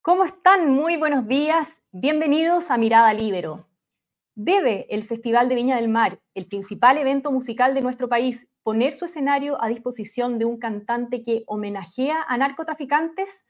¿Cómo están? Muy buenos días. Bienvenidos a Mirada Libero. ¿Debe el Festival de Viña del Mar, el principal evento musical de nuestro país, poner su escenario a disposición de un cantante que homenajea a narcotraficantes?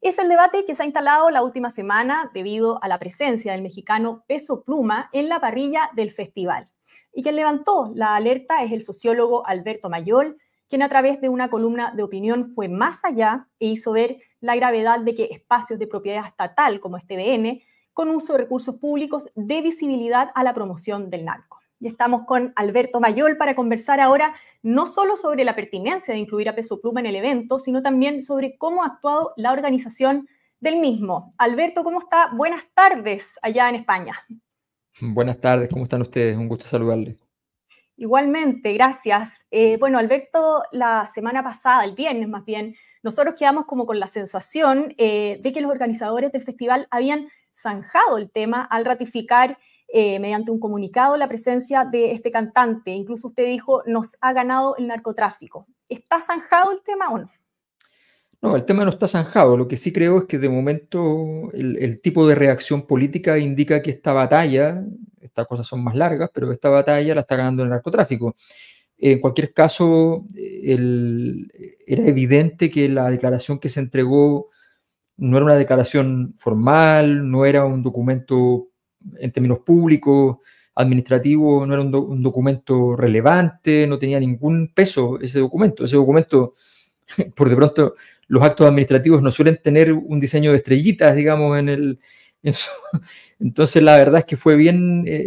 Es el debate que se ha instalado la última semana debido a la presencia del mexicano Peso Pluma en la parrilla del festival. Y quien levantó la alerta es el sociólogo Alberto Mayol, quien a través de una columna de opinión fue más allá e hizo ver la gravedad de que espacios de propiedad estatal como TVN, con uso de recursos públicos, dé visibilidad a la promoción del narco. Y estamos con Alberto Mayol para conversar ahora no solo sobre la pertinencia de incluir a Peso Pluma en el evento, sino también sobre cómo ha actuado la organización del mismo. Alberto, ¿cómo está? Buenas tardes allá en España. Buenas tardes, ¿cómo están ustedes? Un gusto saludarles. Igualmente, gracias. Bueno, Alberto, la semana pasada, el viernes más bien, nosotros quedamos como con la sensación de que los organizadores del festival habían zanjado el tema al ratificar mediante un comunicado la presencia de este cantante. Incluso usted dijo, nos ha ganado el narcotráfico. ¿Está zanjado el tema o no? No, el tema no está zanjado. Lo que sí creo es que de momento el tipo de reacción política indica que esta batalla, estas cosas son más largas, pero esta batalla la está ganando el narcotráfico. En cualquier caso, era evidente que la declaración que se entregó no era una declaración formal, no era un documento en términos públicos, administrativos, no era un documento relevante, no tenía ningún peso ese documento. Ese documento, por de pronto, los actos administrativos no suelen tener un diseño de estrellitas, digamos, Entonces la verdad es que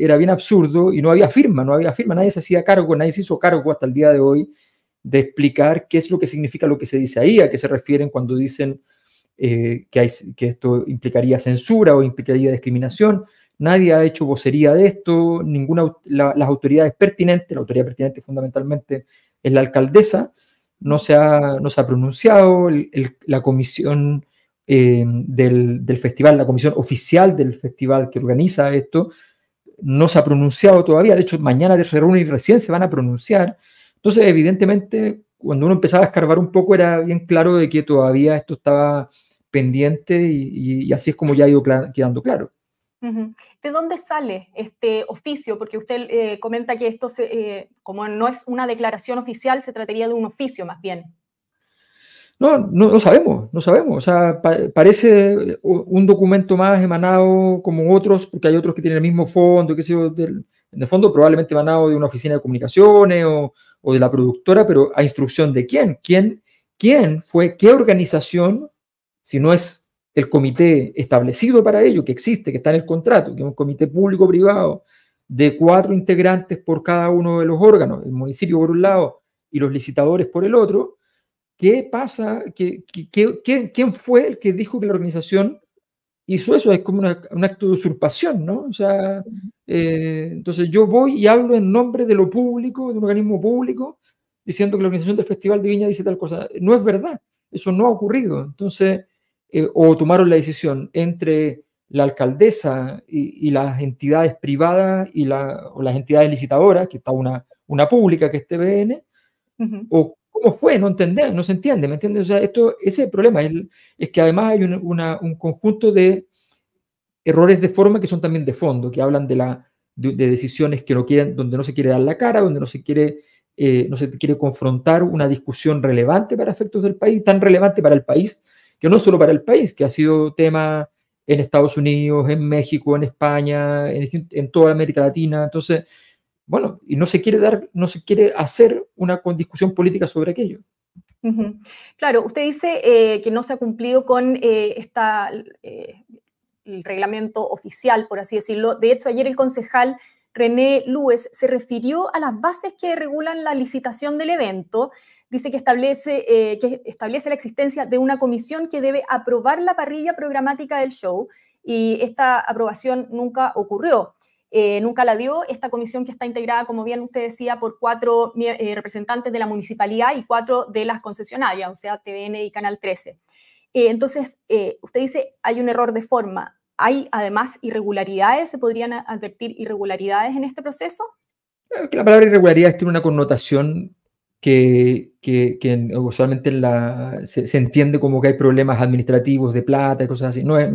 era bien absurdo y no había firma, nadie se hacía cargo, nadie se hizo cargo hasta el día de hoy de explicar qué es lo que significa lo que se dice ahí, a qué se refieren cuando dicen que esto implicaría censura o implicaría discriminación. Nadie ha hecho vocería de esto, las autoridades pertinentes, la autoridad pertinente fundamentalmente es la alcaldesa, no se ha pronunciado, la comisión del festival, la comisión oficial del festival que organiza esto, no se ha pronunciado todavía. De hecho, mañana se reúnen y recién se van a pronunciar. Entonces, evidentemente, cuando uno empezaba a escarbar un poco, era bien claro de que todavía esto estaba pendiente y así es como ya ha ido quedando claro. ¿De dónde sale este oficio? Porque usted comenta que esto, como no es una declaración oficial, se trataría de un oficio más bien. No sabemos. O sea, parece un documento más emanado como otros, porque hay otros que tienen el mismo fondo, qué sé yo, en el fondo probablemente emanado de una oficina de comunicaciones o de la productora, pero ¿a instrucción de quién? ¿Quién fue? ¿Qué organización? Si no es el comité establecido para ello, que existe, que está en el contrato, que es un comité público-privado de 4 integrantes por cada uno de los órganos, el municipio por un lado y los licitadores por el otro. ¿Qué pasa? ¿Quién fue el que dijo que la organización hizo eso? Es como un acto de usurpación, ¿no? O sea, entonces yo voy y hablo en nombre de lo público, de un organismo público, diciendo que la organización del Festival de Viña dice tal cosa. No es verdad, eso no ha ocurrido. Entonces, o tomaron la decisión entre la alcaldesa y las entidades privadas o las entidades licitadoras, que está una pública que es TVN, o cómo fue, no se entiende, ¿me entiendes? O sea, ese es el problema, es que además hay un conjunto de errores de forma que son también de fondo, que hablan de decisiones que no quieren, donde no se quiere dar la cara, donde no se quiere confrontar una discusión relevante para efectos del país, tan relevante para el país, que no solo para el país, que ha sido tema en Estados Unidos, en México, en España, en toda América Latina. Entonces, bueno, y no se quiere hacer una discusión política sobre aquello. Claro, usted dice que no se ha cumplido con el reglamento oficial, por así decirlo. De hecho, ayer el concejal René Lues se refirió a las bases que regulan la licitación del evento. Dice que establece la existencia de una comisión que debe aprobar la parrilla programática del show, y esta aprobación nunca ocurrió. Nunca la dio esta comisión, que está integrada, como bien usted decía, por 4 representantes de la municipalidad y 4 de las concesionarias, o sea, TVN y Canal 13. Entonces, usted dice, hay un error de forma. ¿Hay además irregularidades? ¿Se podrían advertir irregularidades en este proceso? La palabra irregularidad tiene una connotación que usualmente se entiende como que hay problemas administrativos de plata y cosas así. No es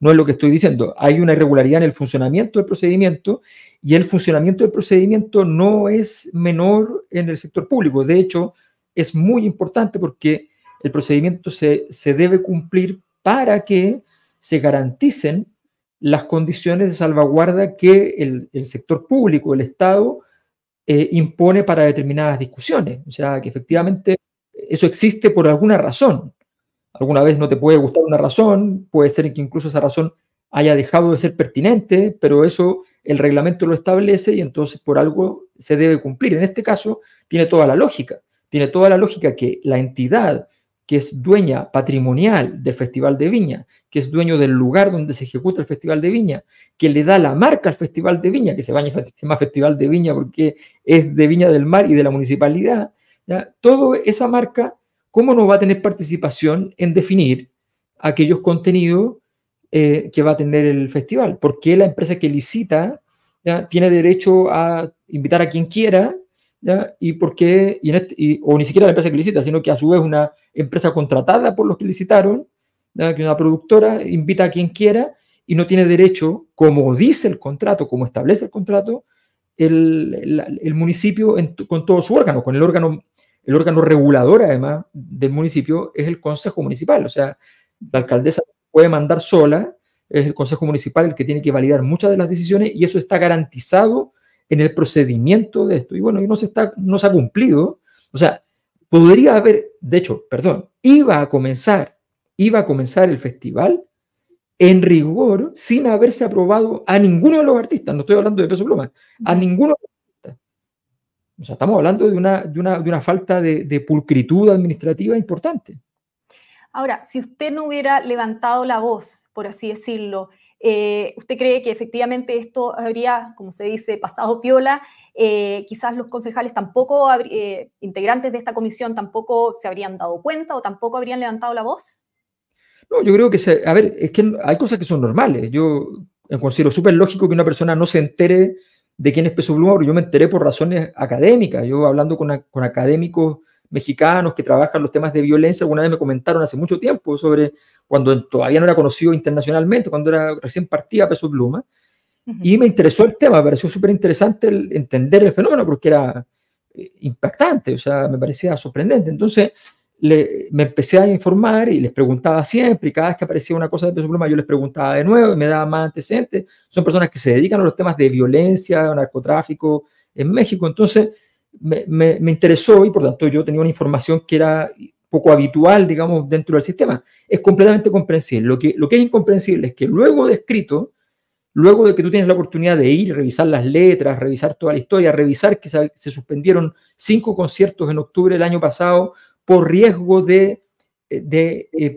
lo que estoy diciendo. Hay una irregularidad en el funcionamiento del procedimiento y el funcionamiento del procedimiento no es menor en el sector público. De hecho, es muy importante porque el procedimiento se debe cumplir para que se garanticen las condiciones de salvaguarda que el sector público, el Estado, impone para determinadas discusiones. O sea, que efectivamente eso existe por alguna razón. Alguna vez no te puede gustar una razón, puede ser que incluso esa razón haya dejado de ser pertinente, pero eso el reglamento lo establece y entonces por algo se debe cumplir. En este caso tiene toda la lógica. Tiene toda la lógica que la entidad que es dueña patrimonial del Festival de Viña, que es dueño del lugar donde se ejecuta el Festival de Viña, que le da la marca al Festival de Viña, que se llama Festival de Viña porque es de Viña del Mar y de la municipalidad, ¿ya? Toda esa marca, ¿cómo no va a tener participación en definir aquellos contenidos que va a tener el festival? Porque la empresa que licita, ¿ya?, tiene derecho a invitar a quien quiera, ¿ya? O ni siquiera la empresa que licita, sino que a su vez una empresa contratada por los que licitaron, ¿ya?, que una productora invita a quien quiera y no tiene derecho, como dice el contrato, como establece el contrato, el municipio con todo su órgano, con el órgano regulador además del municipio es el Consejo Municipal. O sea, la alcaldesa puede mandar sola, es el Consejo Municipal el que tiene que validar muchas de las decisiones y eso está garantizado en el procedimiento de esto. Y bueno, no se ha cumplido. O sea, podría haber, de hecho, perdón, iba a comenzar el festival en rigor sin haberse aprobado a ninguno de los artistas. No estoy hablando de Peso Pluma, a ninguno de los artistas. O sea, estamos hablando de una falta de pulcritud administrativa importante. Ahora, si usted no hubiera levantado la voz, por así decirlo, ¿usted cree que efectivamente esto habría, como se dice, pasado piola? Quizás los concejales tampoco, integrantes de esta comisión, tampoco se habrían dado cuenta o tampoco habrían levantado la voz. No, yo creo que, a ver, es que hay cosas que son normales. Yo considero súper lógico que una persona no se entere de quién es Peso Pluma, pero yo me enteré por razones académicas. Yo hablando con académicos mexicanos que trabajan los temas de violencia, alguna vez me comentaron hace mucho tiempo sobre cuando todavía no era conocido internacionalmente, cuando recién partía Peso Pluma, y me interesó el tema, me pareció súper interesante entender el fenómeno porque era impactante, o sea, me parecía sorprendente. Entonces me empecé a informar y les preguntaba siempre, y cada vez que aparecía una cosa de Peso Pluma yo les preguntaba de nuevo y me daban más antecedentes. Son personas que se dedican a los temas de violencia, narcotráfico en México, entonces me interesó y por tanto yo tenía una información que era poco habitual, digamos, dentro del sistema. Es completamente comprensible. Lo que es incomprensible es que luego de escrito, luego de que tú tienes la oportunidad de ir y revisar las letras, revisar toda la historia, revisar que se suspendieron 5 conciertos en octubre del año pasado por riesgo de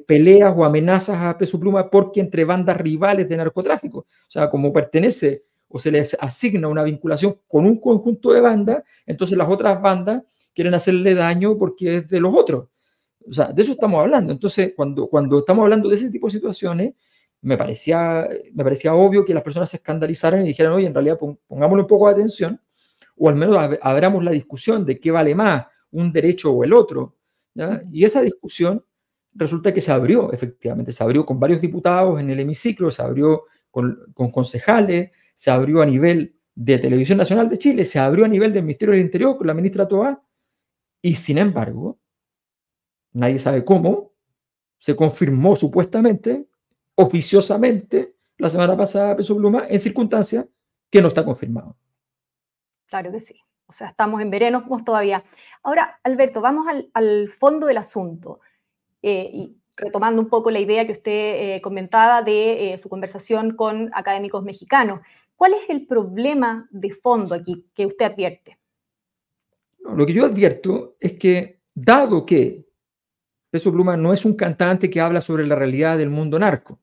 peleas o amenazas a Peso Pluma porque entre bandas rivales de narcotráfico. O sea, como pertenece o se les asigna una vinculación con un conjunto de bandas, entonces las otras bandas quieren hacerle daño porque es de los otros. O sea, de eso estamos hablando. Entonces, cuando estamos hablando de ese tipo de situaciones, me parecía obvio que las personas se escandalizaran y dijeran, oye, en realidad pongámosle un poco de atención, o al menos abramos la discusión de qué vale más, un derecho o el otro, ¿ya? Y esa discusión resulta que se abrió, efectivamente, se abrió con varios diputados en el hemiciclo, se abrió con concejales, se abrió a nivel de Televisión Nacional de Chile, se abrió a nivel del Ministerio del Interior con la ministra Toá, y sin embargo, nadie sabe cómo, se confirmó supuestamente, oficiosamente, la semana pasada Peso Pluma, en circunstancias que no está confirmado. Claro que sí. O sea, estamos en veremos todavía. Ahora, Alberto, vamos al fondo del asunto. Y retomando un poco la idea que usted comentaba de su conversación con académicos mexicanos. ¿Cuál es el problema de fondo aquí que usted advierte? Lo que yo advierto es que, dado que Peso Pluma no es un cantante que habla sobre la realidad del mundo narco,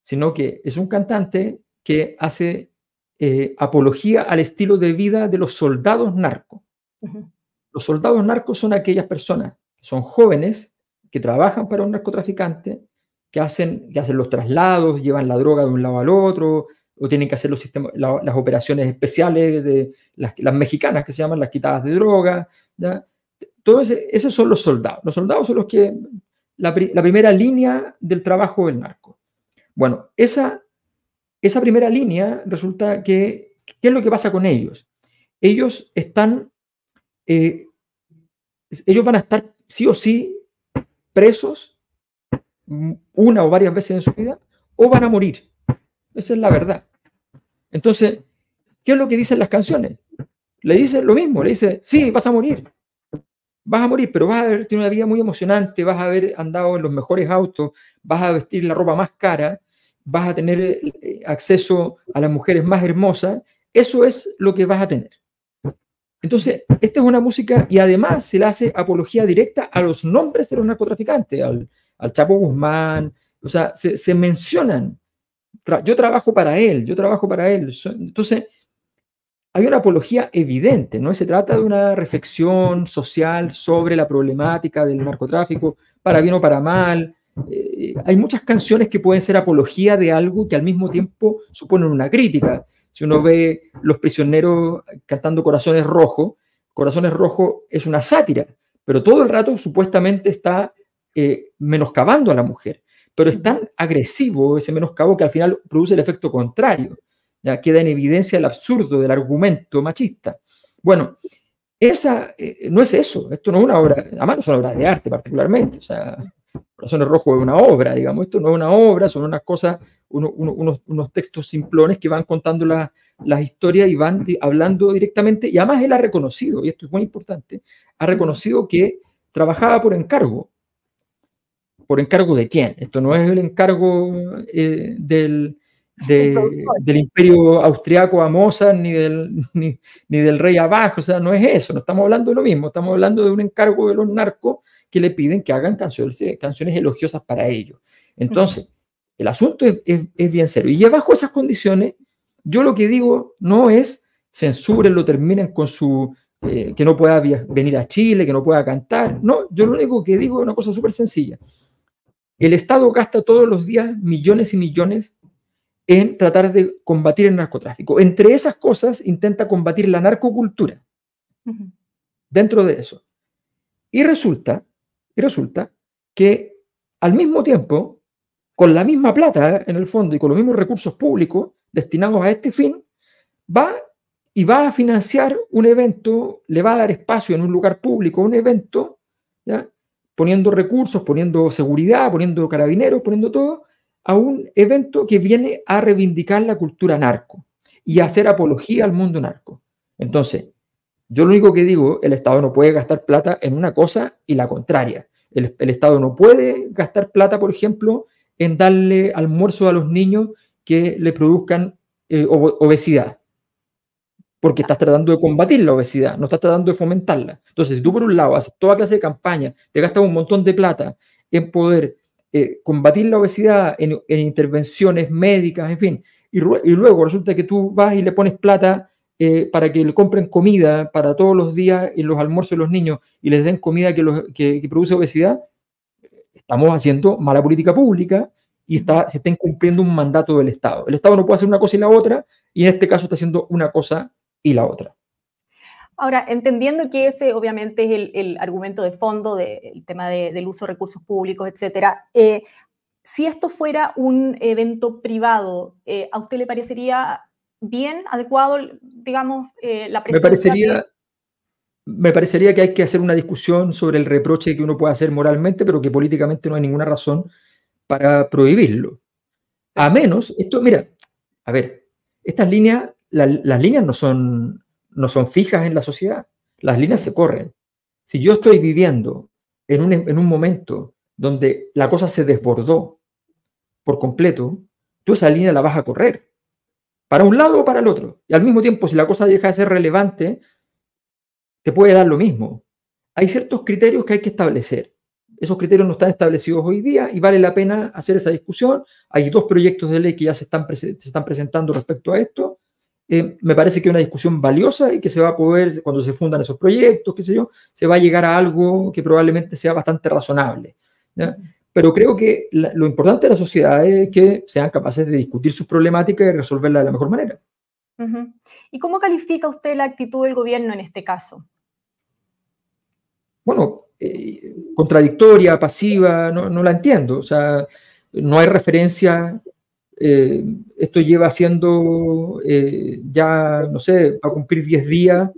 sino que es un cantante que hace apología al estilo de vida de los soldados narcos. Los soldados narcos son aquellas personas que son jóvenes, que trabajan para un narcotraficante, que hacen los traslados, llevan la droga de un lado al otro, o tienen que hacer las operaciones especiales de las mexicanas que se llaman las quitadas de droga, ¿ya? esos son los soldados. Los soldados son los que, la primera línea del trabajo del narco. Bueno, esa primera línea resulta que, ¿qué es lo que pasa con ellos? Ellos van a estar sí o sí presos una o varias veces en su vida, o van a morir. Esa es la verdad. Entonces, ¿qué es lo que dicen las canciones? Le dicen lo mismo, le dice, sí, vas a morir, pero vas a haber tenido una vida muy emocionante, vas a haber andado en los mejores autos, vas a vestir la ropa más cara, vas a tener acceso a las mujeres más hermosas, eso es lo que vas a tener. Entonces, esta es una música, y además se le hace apología directa a los nombres de los narcotraficantes, al Chapo Guzmán, o sea, se mencionan, yo trabajo para él. Entonces, hay una apología evidente, no se trata de una reflexión social sobre la problemática del narcotráfico, para bien o para mal. Hay muchas canciones que pueden ser apología de algo que al mismo tiempo suponen una crítica. Si uno ve Los Prisioneros cantando Corazones Rojos es una sátira, pero todo el rato supuestamente está menoscabando a la mujer. Pero es tan agresivo ese menoscabo que al final produce el efecto contrario. Ya queda en evidencia el absurdo del argumento machista. Bueno, no es eso, esto no es una obra, además no son obras de arte particularmente, o sea, Corazones Rojos es una obra, digamos, esto no es una obra, son unas cosas, unos textos simplones que van contando las historias y van hablando directamente, y además él ha reconocido, y esto es muy importante, ha reconocido que trabajaba por encargo. ¿Por encargo de quién? Esto no es el encargo del imperio austriaco a Mozart ni del rey abajo, o sea, no es eso, no estamos hablando de lo mismo, estamos hablando de un encargo de los narcos que le piden que hagan canciones elogiosas para ellos. Entonces, el asunto es bien serio. Y bajo esas condiciones, yo lo que digo no es censurenlo, terminen con su... que no pueda venir a Chile, que no pueda cantar. No, yo lo único que digo es una cosa súper sencilla. El Estado gasta todos los días millones y millones en tratar de combatir el narcotráfico. Entre esas cosas, intenta combatir la narcocultura. Dentro de eso. Y resulta que al mismo tiempo, con la misma plata en el fondo y con los mismos recursos públicos destinados a este fin, va a financiar un evento, le va a dar espacio en un lugar público a un evento, ¿ya? Poniendo recursos, poniendo seguridad, poniendo carabineros, poniendo todo, a un evento que viene a reivindicar la cultura narco y a hacer apología al mundo narco. Entonces, yo lo único que digo, el Estado no puede gastar plata en una cosa y la contraria. El Estado no puede gastar plata, por ejemplo, en darle almuerzo a los niños que le produzcan obesidad. Porque estás tratando de combatir la obesidad, no estás tratando de fomentarla. Entonces, si tú por un lado haces toda clase de campaña, te gastas un montón de plata en poder combatir la obesidad, en intervenciones médicas, en fin, y luego resulta que tú vas y le pones plata para que le compren comida para todos los días en los almuerzos de los niños y les den comida que produce obesidad, estamos haciendo mala política pública y se está incumpliendo un mandato del Estado. El Estado no puede hacer una cosa y la otra, y en este caso está haciendo una cosa y la otra. Ahora, entendiendo que ese obviamente es el argumento de fondo del tema del uso de recursos públicos, etcétera, si esto fuera un evento privado, ¿a usted le parecería bien, adecuado, digamos, la presencia? Me parecería que hay que hacer una discusión sobre el reproche que uno puede hacer moralmente, pero que políticamente no hay ninguna razón para prohibirlo. A menos, mira, a ver, estas líneas, las líneas no son fijas en la sociedad, las líneas se corren. Si yo estoy viviendo en un momento donde la cosa se desbordó por completo, tú esa línea la vas a correr, para un lado o para el otro. Y al mismo tiempo, si la cosa deja de ser relevante, te puede dar lo mismo. Hay ciertos criterios que hay que establecer. Esos criterios no están establecidos hoy día y vale la pena hacer esa discusión. Hay 2 proyectos de ley que ya se están presentando respecto a esto. Me parece que es una discusión valiosa y que se va a poder, cuando se fundan esos proyectos, qué sé yo, se va a llegar a algo que probablemente sea bastante razonable, ¿ya? Pero creo que lo importante de la sociedad es que sean capaces de discutir sus problemáticas y resolverlas de la mejor manera. ¿Y cómo califica usted la actitud del gobierno en este caso? bueno, contradictoria, pasiva, no la entiendo. O sea, no hay referencia. Esto lleva siendo ya, no sé, va a cumplir 10 días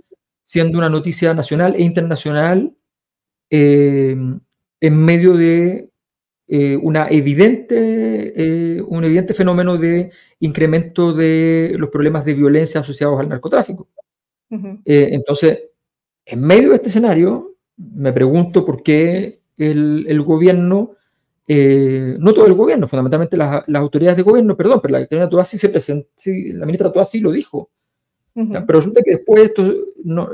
siendo una noticia nacional e internacional en medio de un evidente fenómeno de incremento de los problemas de violencia asociados al narcotráfico. Entonces, en medio de este escenario, me pregunto por qué el gobierno, no todo el gobierno, fundamentalmente las autoridades de gobierno, perdón, pero la ministra Toá sí se presentó, la ministra Toá sí lo dijo. Pero resulta que después esto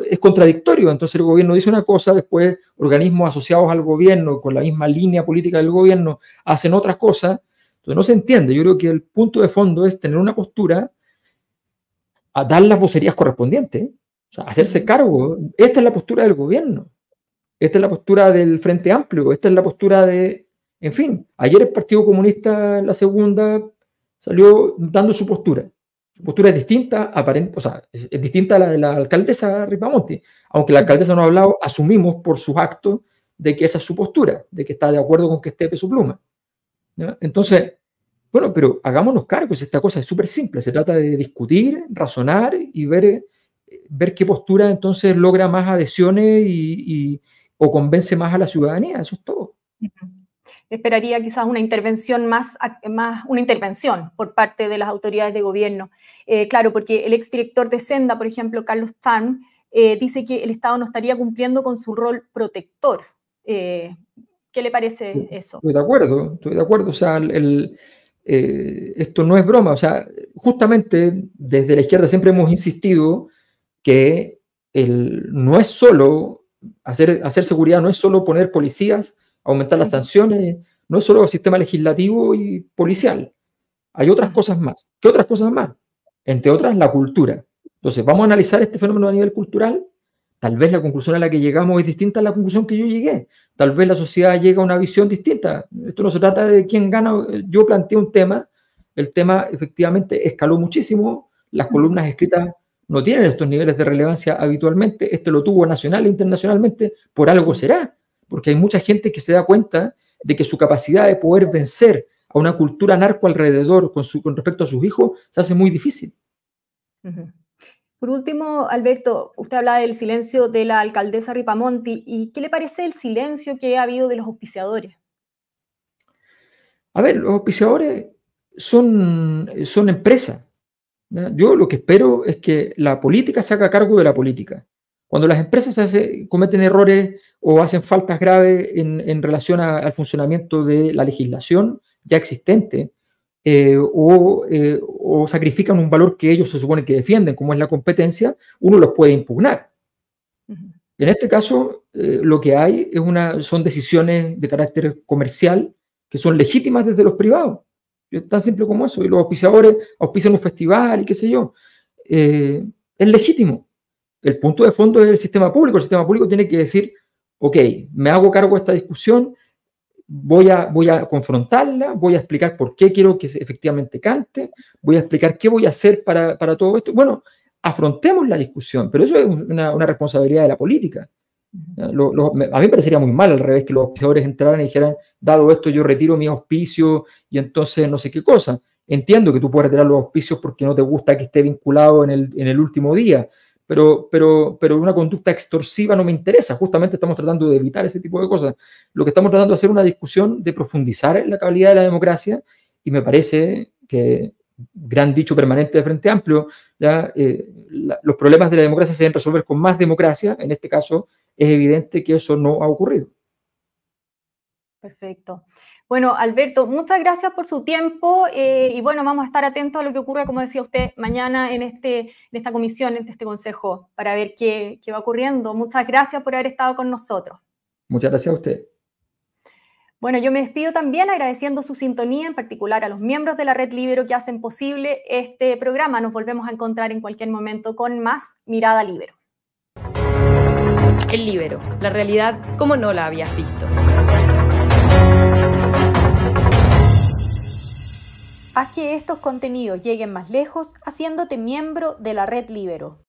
es contradictorio. Entonces el gobierno dice una cosa, después organismos asociados al gobierno con la misma línea política del gobierno hacen otras cosas. Entonces no se entiende. Yo creo que el punto de fondo es tener una postura, a dar las vocerías correspondientes, o sea, hacerse cargo. Esta es la postura del gobierno, esta es la postura del Frente Amplio, esta es la postura de, en fin, ayer el Partido Comunista en la segunda salió dando su postura. Su postura es distinta, o sea, es distinta a la de la alcaldesa Ripamonti. Aunque la alcaldesa no ha hablado, asumimos por sus actos de que esa es su postura, de que está de acuerdo con que esté Peso Pluma. ¿Ya? Entonces, bueno, pero hagámonos cargo, esta cosa es súper simple. Se trata de discutir, razonar y ver qué postura entonces logra más adhesiones o convence más a la ciudadanía. Eso es todo. Esperaría quizás una intervención una intervención por parte de las autoridades de gobierno. Claro, porque el exdirector de Senda, por ejemplo, Carlos Tarn, dice que el Estado no estaría cumpliendo con su rol protector. ¿Qué le parece eso? Estoy de acuerdo. O sea, esto no es broma. O sea, justamente desde la izquierda siempre hemos insistido que no es solo hacer seguridad, no es solo poner policías, aumentar las sanciones, no es solo sistema legislativo y policial. Hay otras cosas más. ¿Qué otras cosas más? Entre otras, la cultura. Entonces, vamos a analizar este fenómeno a nivel cultural. Tal vez la conclusión a la que llegamos es distinta a la conclusión que yo llegué. Tal vez la sociedad llega a una visión distinta. Esto no se trata de quién gana. Yo planteé un tema. El tema efectivamente escaló muchísimo. Las columnas escritas no tienen estos niveles de relevancia habitualmente. Este lo tuvo nacional e internacionalmente. Por algo será. Porque hay mucha gente que se da cuenta de que su capacidad de poder vencer a una cultura narco alrededor con respecto a sus hijos se hace muy difícil. Por último, Alberto, usted hablaba del silencio de la alcaldesa Ripamonti. ¿Y qué le parece el silencio que ha habido de los auspiciadores? A ver, los auspiciadores son empresas. ¿Ya? Yo lo que espero es que la política se haga cargo de la política. Cuando las empresas cometen errores o hacen faltas graves en relación al funcionamiento de la legislación ya existente, o sacrifican un valor que ellos se supone que defienden, como es la competencia, uno los puede impugnar. En este caso, lo que hay son decisiones de carácter comercial que son legítimas desde los privados. Es tan simple como eso. Y los auspiciadores auspician un festival y qué sé yo. Es legítimo. El punto de fondo es el sistema público. El sistema público tiene que decir, ok, me hago cargo de esta discusión, voy a confrontarla, voy a explicar por qué quiero que efectivamente cante, voy a explicar qué voy a hacer para todo esto. Bueno, afrontemos la discusión, pero eso es una responsabilidad de la política. A mí me parecería muy mal al revés que los auspiciadores entraran y dijeran, dado esto yo retiro mi auspicio y entonces no sé qué cosa. Entiendo que tú puedes retirar los auspicios porque no te gusta que esté vinculado en el último día, pero una conducta extorsiva no me interesa. Justamente estamos tratando de evitar ese tipo de cosas. Lo que estamos tratando de hacer es una discusión de profundizar en la calidad de la democracia y me parece que, gran dicho permanente de Frente Amplio, los problemas de la democracia se deben resolver con más democracia. En este caso es evidente que eso no ha ocurrido. Perfecto. Bueno, Alberto, muchas gracias por su tiempo y bueno, vamos a estar atentos a lo que ocurra, como decía usted, mañana en esta comisión, en este consejo, para ver qué va ocurriendo. Muchas gracias por haber estado con nosotros. Muchas gracias a usted. Bueno, yo me despido también agradeciendo su sintonía, en particular a los miembros de la Red Libero que hacen posible este programa. Nos volvemos a encontrar en cualquier momento con más Mirada Libero. El Libero, la realidad como no la habías visto. Haz que estos contenidos lleguen más lejos haciéndote miembro de la Red Libero.